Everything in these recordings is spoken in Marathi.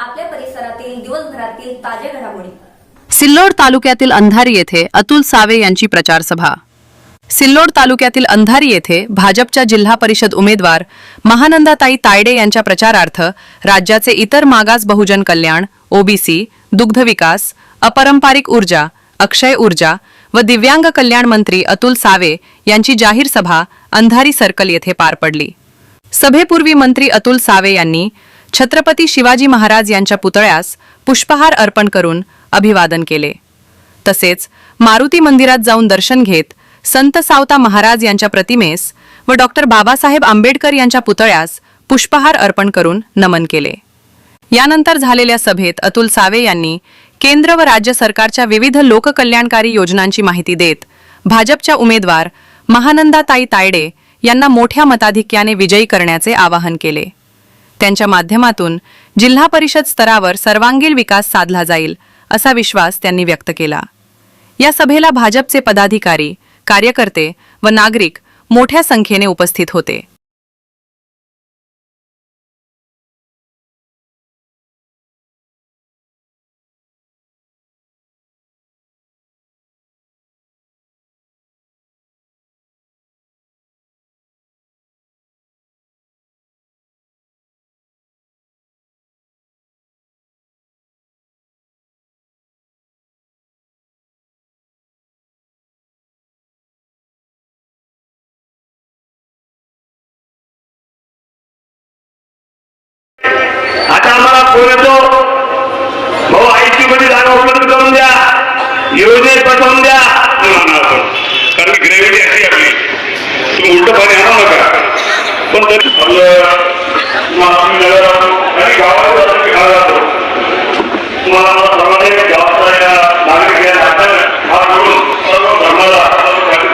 आपल्या परिसरातील दिवसभरातील ताज्या घडामोडी। सिल्लोड तालुक्यातील अंधारी येथे अतुल सावे यांची प्रचार सभा। सिल्लोड तालुक्यातील अंधारी येथे भाजपच्या जिल्हा परिषद उमेदवार महानंदाताई तायडे यांच्या प्रचारार्थ राज्याचे इतर मागास बहुजन कल्याण, ओबीसी, दुग्ध विकास, अपारंपरिक ऊर्जा, अक्षय ऊर्जा व दिव्यांग कल्याण मंत्री अतुल सावे यांची जाहीर सभा अंधारी सर्कल येथे पार पडली। सभेपूर्वी मंत्री अतुल सावे यांनी छत्रपती शिवाजी महाराज यांच्या पुतळ्यास पुष्पहार अर्पण करून अभिवादन केले। तसेच मारुती मंदिरात जाऊन दर्शन घेत संत सावता महाराज यांच्या प्रतिमेस व डॉक्टर बाबासाहेब आंबेडकर यांच्या पुतळ्यास पुष्पहार अर्पण करून नमन केले। यानंतर झालेल्या सभेत अतुल सावे यांनी केंद्र व राज्य सरकारच्या विविध लोककल्याणकारी योजनांची माहिती देत भाजपच्या उमेदवार महानंदाताई तायडे यांना मोठ्या मताधिक्याने विजयी करण्याचे आवाहन केले। त्यांच्या माध्यमातून जिल्हा परिषद स्तरावर सर्वांगीण विकास साधला जाईल असा विश्वास त्यांनी व्यक्त केला। या सभेला भाजपचे पदाधिकारी, कार्यकर्ते व नागरिक मोठ्या संख्येने उपस्थित होते। आता आम्हाला फोन येतो, भाऊ आयसीयू मध्ये जागा उपलब्ध करून द्या, योजनेत पाठवून द्या, कारण ग्रेव्हिटी अशी आपली तुम्ही उलट पाणी आणू नका। पण तरी नागरिक हा करून सर्व धर्माला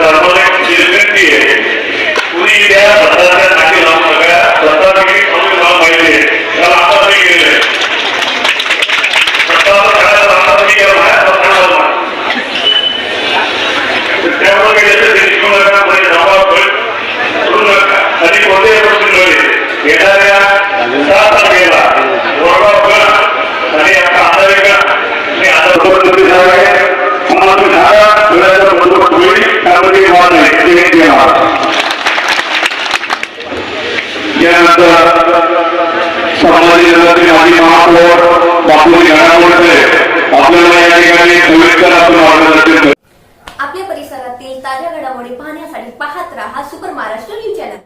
धर्माला विनंती आहे, कुणी त्या भद्राच्या नाटी लावून सगळ्या स्वतःची माहिती आहे त्याला आता नाही गेले त्यामुळे आणि कोणत्याही गोष्टींमध्ये येणाऱ्या 7 तारखेला आणि आता अंधारीका आणि आता यानंतर संभाजी माजी महापौर बापूजी घरामुळे आपल्याला या ठिकाणी सविस्तर आपण मार्गदर्शन आपल्या परिसरातील ताज्या घडामोडी पाहण्यासाठी पाहत रहा सुपर महाराष्ट्र न्यूज चॅनल।